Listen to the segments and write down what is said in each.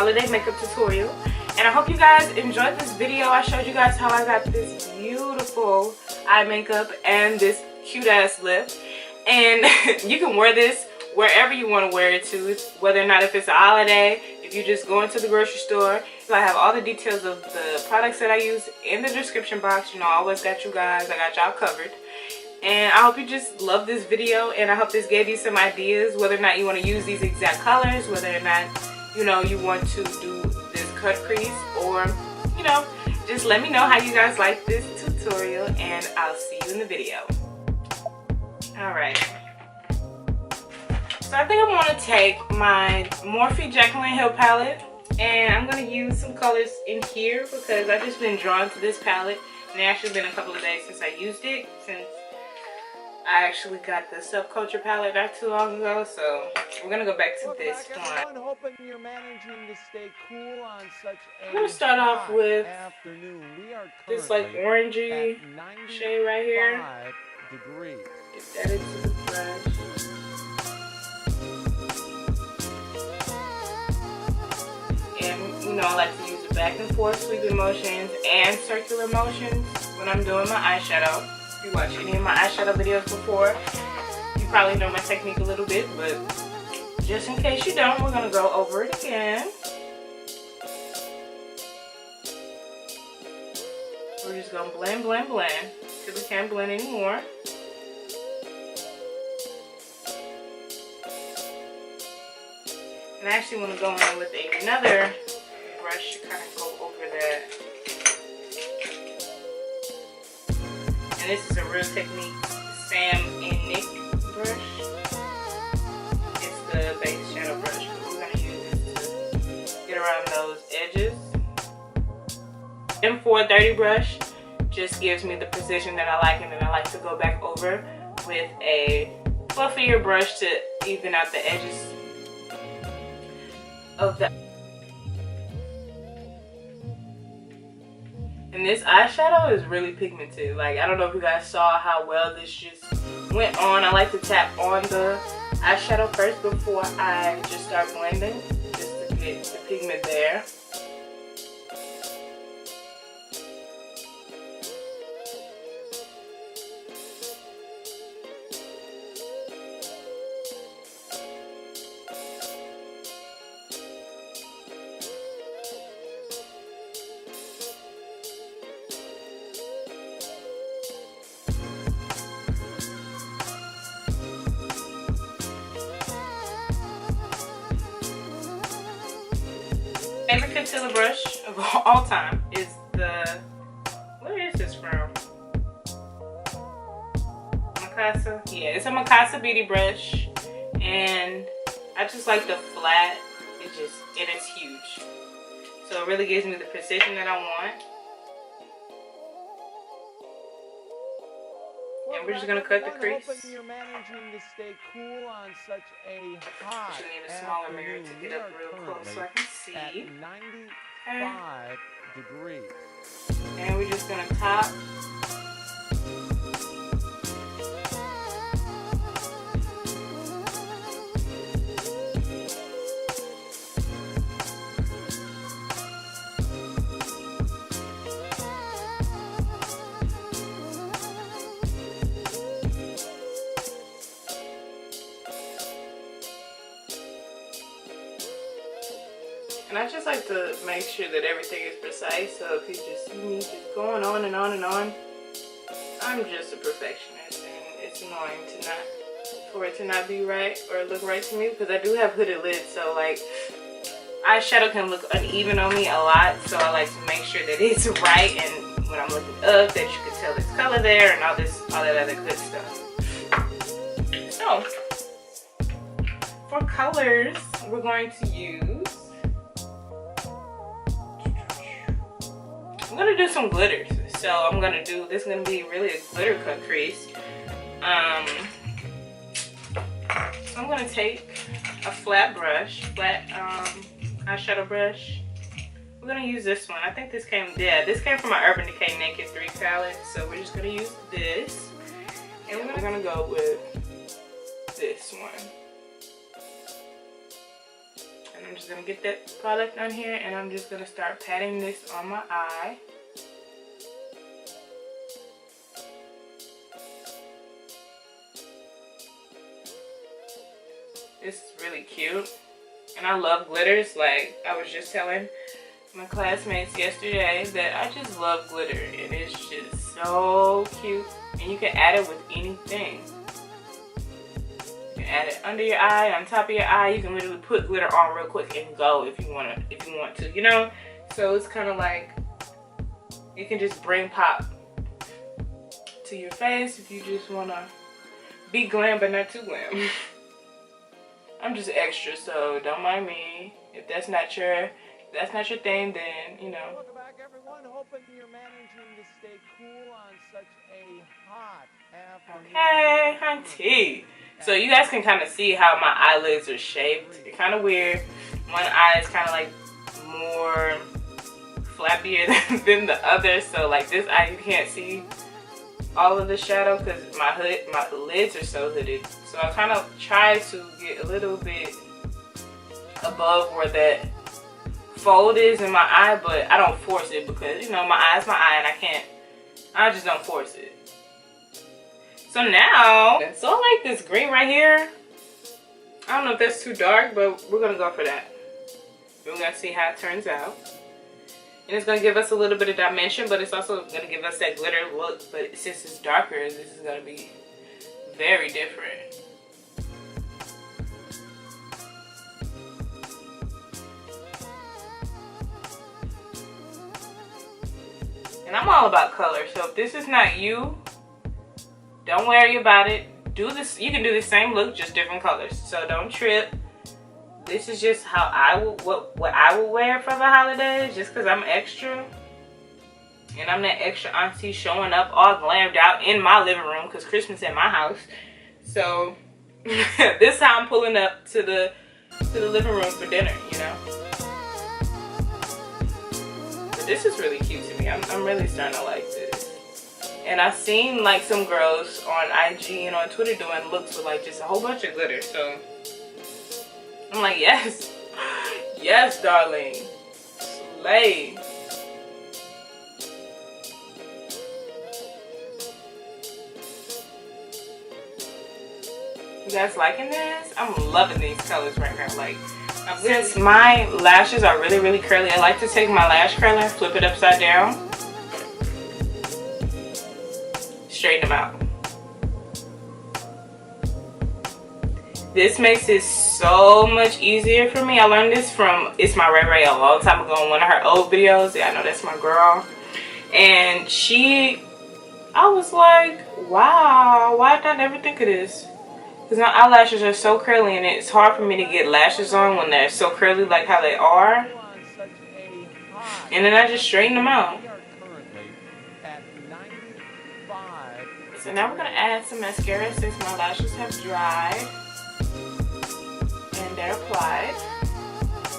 holiday makeup tutorial. And I hope you guys enjoyed this video. I showed you guys how I got this beautiful eye makeup and this cute ass lip. And you can wear this wherever you want to wear it to, whether or not if it's a holiday, if you just go into the grocery store. So I have all the details of the products that I use in the description box. You know, I always got you guys. I got y'all covered. And I hope you just love this video, and I hope this gave you some ideas whether or not you want to use these exact colors, whether or not, you know, you want to do this cut crease, or, you know, just let me know how you guys like this tutorial, and I'll see you in the video. Alright. So I think I want to take my Morphe Jacylyn Hill palette, and I'm going to use some colors in here because I've just been drawn to this palette, and it's actually been a couple of days since I used it, since I actually got the Subculture palette not too long ago, so we're gonna go back to this one. I'm gonna start off with this like orangey shade right here. Get that into the brush. And you know, I like to use the back and forth sweeping motions and circular motions when I'm doing my eyeshadow. If you watch any of my eyeshadow videos before, you probably know my technique a little bit, but just in case you don't, we're going to go over it again. We're just going to blend, blend, blend till we can't blend anymore. And I actually want to go in with another brush to kind of go over that. And this is a real technique, Sam and Nick brush. It's the base shadow brush. We're going to use this to get around those edges. M430 brush just gives me the precision that I like, and then I like to go back over with a fluffier brush to even out the edges of the. And this eyeshadow is really pigmented. Like, I don't know if you guys saw how well this just went on. I like to tap on the eyeshadow first before I just start blending, just to get the pigment there. Favorite concealer brush of all time is the, where is this from? Mikasa? Yeah, it's a Mikasa beauty brush, and I just like the flat. And it's huge, so it really gives me the precision that I want. And we're just gonna cut the crease. You're managing to stay cool on such a hot. You need a smaller mirror to get up real close so I can see. At 95 degrees. And we're just gonna top. And I just like to make sure that everything is precise, so if you just see me just going on and on and on, I'm just a perfectionist, and it's annoying for it to not be right or look right to me, because I do have hooded lids, so like eyeshadow can look uneven on me a lot, so I like to make sure that it's right, and when I'm looking up that you can tell this color there and all that other good stuff. So for colors, we're going to use, I'm gonna do some glitters. So I'm gonna do, this is gonna be really a glitter cut crease. So I'm gonna take a flat brush, eyeshadow brush. We're gonna use this one. I think this came from my Urban Decay Naked 3 palette. So we're just gonna use this. And we're gonna go with this one. And I'm just gonna get that product on here, and I'm just gonna start patting this on my eye. This is really cute, and I love glitters. Like I was just telling my classmates yesterday that I just love glitter, and it's just so cute. And you can add it with anything. You can add it under your eye, on top of your eye. You can literally put glitter on real quick and go if you want to, you know. So it's kind of like it can just bring pop to your face if you just want to be glam but not too glam. I'm just extra, so don't mind me. If that's not your thing, then you know. Welcome back, everyone. Hoping you're managing to stay cool on such a hot afternoon. Hey, hunty. So you guys can kind of see how my eyelids are shaped. It's kind of weird. One eye is kind of like more flappier than the other. So like this eye, you can't see all of the shadow because my lids are so hooded. So I kind of try to get a little bit above where that fold is in my eye, but I don't force it because, you know, my eye's my eye and I just don't force it. So now, so I like this green right here. I don't know if that's too dark, but we're gonna go for that. We're gonna see how it turns out. And it's gonna give us a little bit of dimension, but it's also gonna give us that glitter look. But since it's darker, this is gonna be very different. And I'm all about color, so if this is not you, don't worry about it. Do this. You can do the same look, just different colors. So don't trip. This is just how I would what I would wear for the holidays, just because I'm extra. And I'm that extra auntie showing up all glammed out in my living room because Christmas at my house. So this is how I'm pulling up to the living room for dinner, you know. But this is really cute to me. I'm really starting to like this. And I've seen like some girls on IG and on Twitter doing looks with like just a whole bunch of glitter. So I'm like, yes, yes, darling, slay. You guys liking this? I'm loving these colors right now. Like, since my lashes are really, really curly, I like to take my lash curler and flip it upside down. Straighten them out. This makes it so much easier for me. I learned this from It's My Ray Ray a long time ago in one of her old videos. Yeah, I know that's my girl. And I was like, wow, why did I never think of this? Because my eyelashes are so curly and it's hard for me to get lashes on when they're so curly like how they are. And then I just straighten them out. So now we're going to add some mascara since my lashes have dried. And they're applied.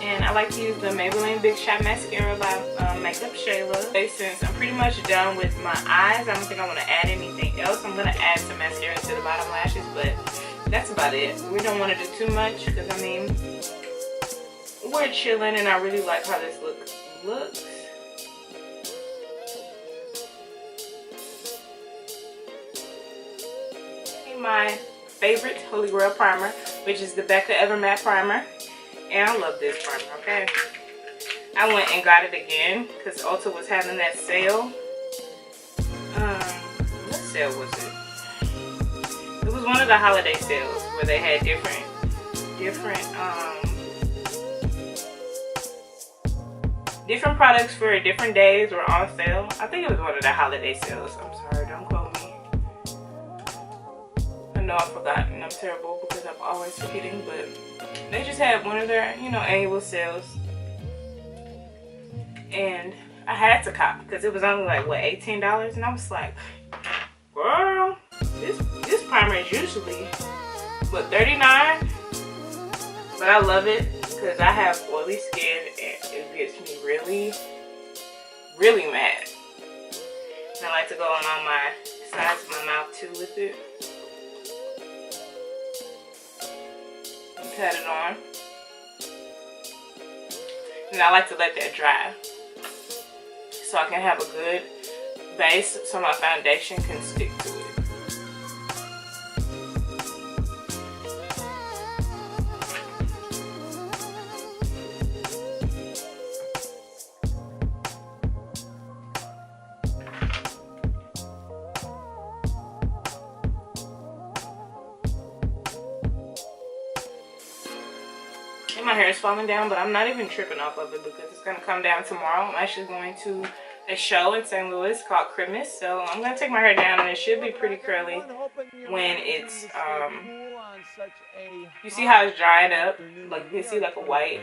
And I like to use the Maybelline Big Shot Mascara by Makeup Shayla. Since I'm pretty much done with my eyes, I don't think I want to add anything else. I'm going to add some mascara to the bottom lashes, but that's about it. We don't want to do too much because, I mean, we're chilling and I really like how this look looks. My favorite Holy Grail primer, which is the Becca Ever Matte Primer. And I love this primer, okay? I went and got it again because Ulta was having that sale. What sale was it? It was one of the holiday sales where they had different products for different days were on sale. I think it was one of the holiday sales. I'm sorry, don't quote me. I know I've forgotten. I'm terrible because I'm always forgetting, but they just had one of their, you know, annual sales. And I had to cop because it was only like, what, $18? And I was like, girl, this primer is usually, what, $39? But I love it because I have oily skin and it gets me really, really mad. And I like to go on all my sides of my mouth too with it. And pat it on. and I like to let that dry so I can have a good base so my foundation can stick to it. And my hair is falling down, but I'm not even tripping off of it because it's going to come down tomorrow. I'm actually going to a show in St. Louis called Christmas, so I'm going to take my hair down, and it should be pretty curly when it's, you see how it's drying up? Like, you can see like a white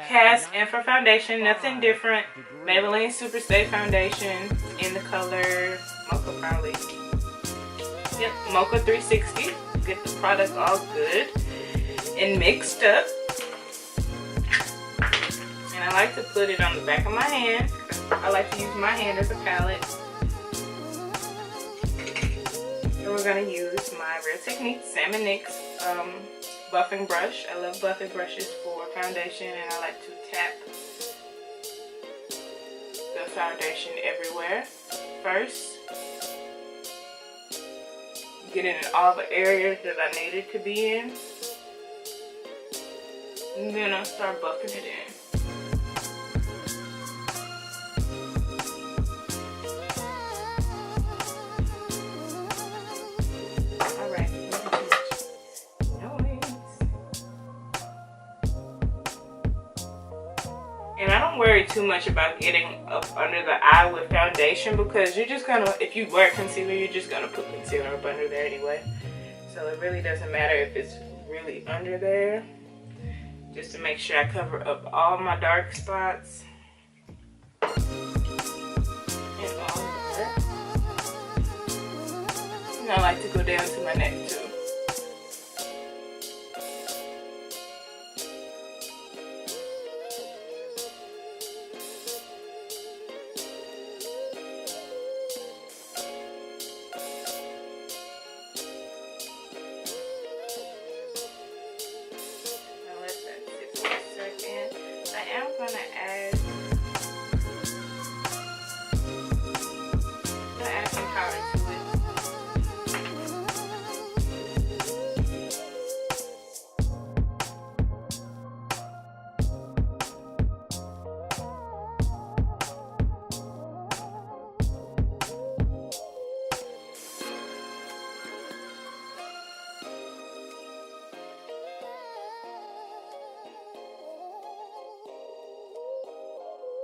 cast. And for foundation, nothing different. Maybelline Superstay foundation in the color Mocha, probably. Yep, Mocha 360. Get the product all good and mixed up. And I like to put it on the back of my hand. I like to use my hand as a palette. And we're going to use my Real Technique Salmon Nix buffing brush. I love buffing brushes for foundation, and I like to tap the foundation everywhere first. Get it in all the areas that I need it to be in. And then I'll start buffing it in. And I don't worry too much about getting up under the eye with foundation, because you're just gonna, if you wear concealer, you're just gonna put concealer up under there anyway. So it really doesn't matter if it's really under there. Just to make sure I cover up all my dark spots. And all of that. And I like to go down to my neck too.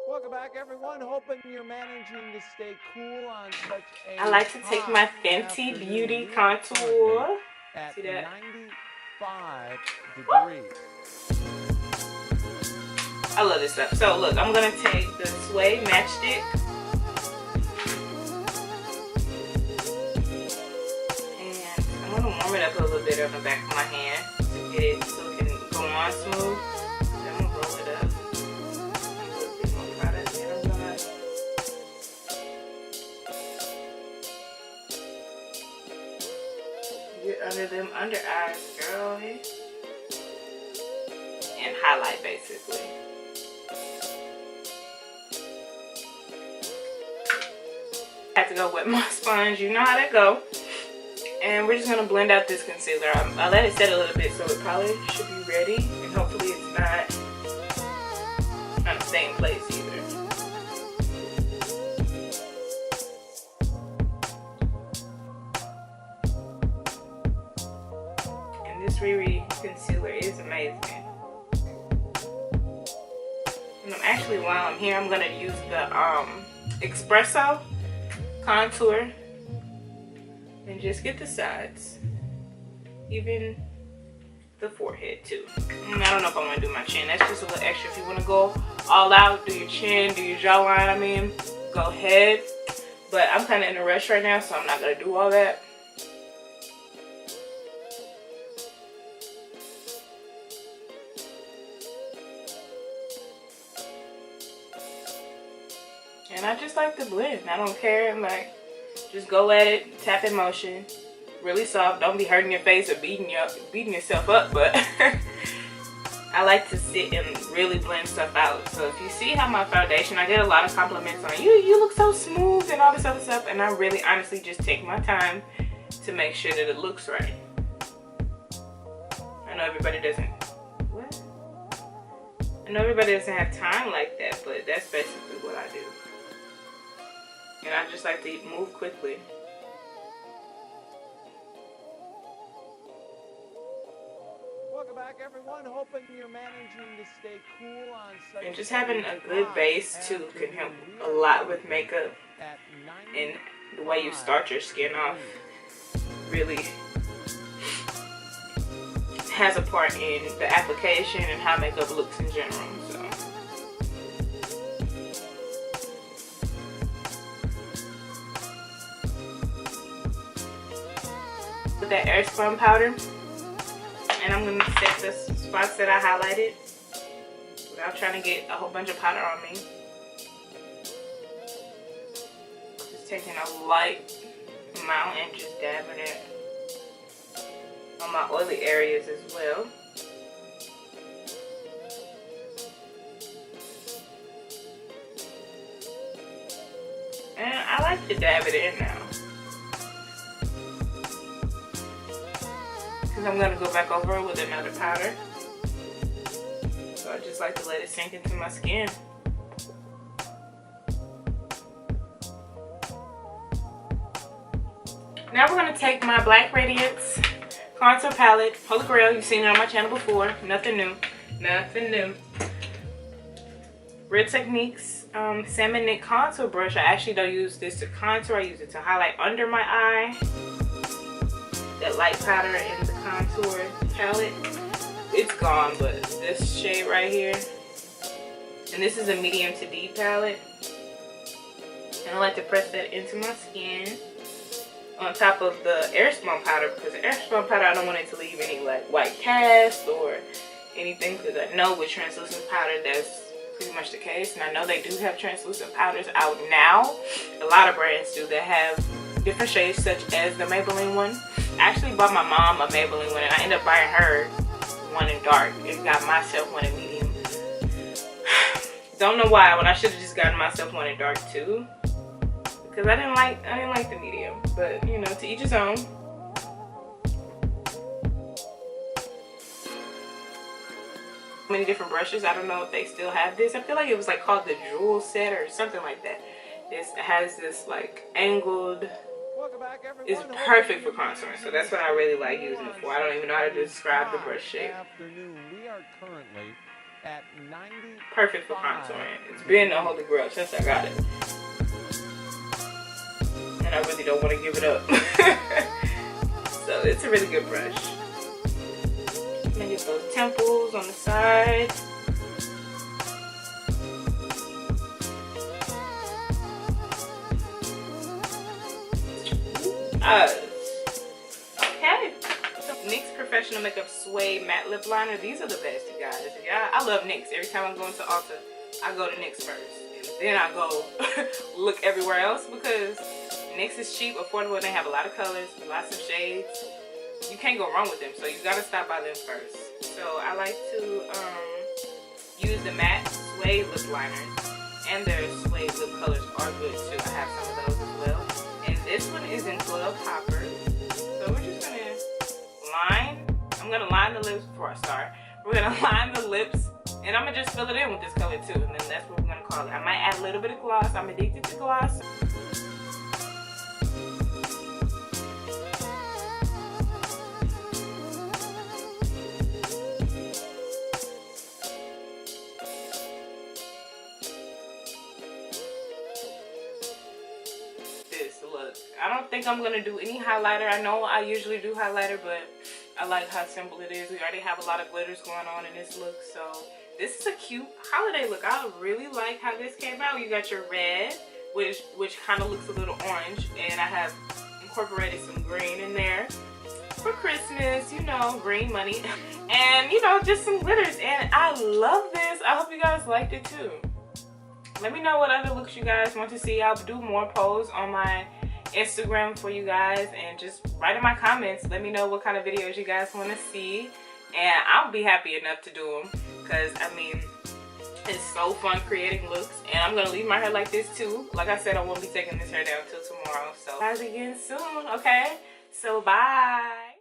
Welcome back, everyone. Hoping you're managing to stay cool on such a I like to take my Fenty Beauty Contour. At See that? 95 degrees. I love this stuff. So look, I'm gonna take the Seude Matchstix. And I'm gonna warm it up a little bit on the back of my hand to get it so it can go on smooth. Then I'm gonna roll it up. Get under them under eyes, girl. And highlight, basically. I have to go wet my sponge. You know how that go. And we're just gonna blend out this concealer. I let it set a little bit, so it probably should be ready. And hopefully it's not in the same place either. This Riri concealer is amazing. And I'm actually, while I'm here, I'm gonna use the Expresso contour and just get the sides, even the forehead too. And I don't know if I want to do my chin. That's just a little extra. If you want to go all out, do your chin, do your jawline, I mean, go ahead. But I'm kind of in a rush right now, so I'm not gonna do all that. And I just like to blend. I don't care. I'm like, just go at it, tap in motion, really soft. Don't be hurting your face or beating yourself up. But I like to sit and really blend stuff out. So if you see how my foundation, I get a lot of compliments on you look so smooth and all this other stuff, and I really honestly just take my time to make sure that it looks right. I know everybody doesn't have time like that, but that's basically what I do. And I just like to move quickly. Welcome back, everyone. Hoping you're managing to stay cool on such. And just having a good base too can help a lot with makeup, and the way you start your skin off really has a part in the application and how makeup looks in general. So with that Airpsun powder, and I'm going to set the spots that I highlighted without trying to get a whole bunch of powder on me. Just taking a light amount and just dabbing it on my oily areas as well. And I like to dab it in now, because I'm going to go back over it with another powder. So I just like to let it sink into my skin. Now we're going to take my Black Radiance contour palette, Holy Grail. You've seen it on my channel before. Nothing new. Nothing new. Real Techniques Salmon Knit Contour Brush. I actually don't use this to contour. I use it to highlight under my eye. That light powder in the contour palette, it's gone, but this shade right here, and this is a medium to deep palette, and I like to press that into my skin on top of the Airpsun powder, because the Airpsun powder, I don't want it to leave any like white cast or anything, because I know with translucent powder that's pretty much the case, and I know they do have translucent powders out now. A lot of brands do that have different shades, such as the Maybelline one. I actually bought my mom a Maybelline one, and I ended up buying her one in dark and got myself one in medium. Don't know why, when I should have just gotten myself one in dark too, because I didn't like the medium, but you know, to each his own. Many different brushes. I don't know if they still have this. I feel like it was like called the Jewel set or something like that. It has this like angled. It's perfect for contouring, so that's what I really like using it for. I don't even know how to describe the brush shape. Perfect for contouring. It's been a Holy Grail since I got it, and I really don't want to give it up. So it's a really good brush. I'm gonna get those temples on the side. Okay. NYX Professional Makeup Suede Matte Lip Liner. These are the best, you guys. Yeah, I love NYX. Every time I'm going to Ulta, I go to NYX first. And then I go look everywhere else, because NYX is cheap, affordable, and they have a lot of colors, lots of shades. You can't go wrong with them, so you gotta stop by them first. So I like to use the matte suede lip liners, and their suede lip colors are good too. I have some of those as well. And this one is in Club Hopper. So we're just gonna I'm gonna line the lips before I start. We're gonna line the lips, and I'm gonna just fill it in with this color too, and then that's what we're gonna call it. I might add a little bit of gloss. I'm addicted to gloss. I don't think I'm gonna do any highlighter. I know I usually do highlighter, but I like how simple it is. We already have a lot of glitters going on in this look, so this is a cute holiday look. I really like how this came out. You got your red, which kind of looks a little orange, and I have incorporated some green in there for Christmas, you know, green money, and you know, just some glitters. And I love this. I hope you guys liked it too. Let me know what other looks you guys want to see. I'll do more polls on my Instagram for you guys, and just write in my comments. Let me know what kind of videos you guys want to see, and I'll be happy enough to do them, because I mean, it's so fun creating looks. And I'm gonna leave my hair like this too. Like I said, I won't be taking this hair down till tomorrow. So guys, again soon, okay? So bye.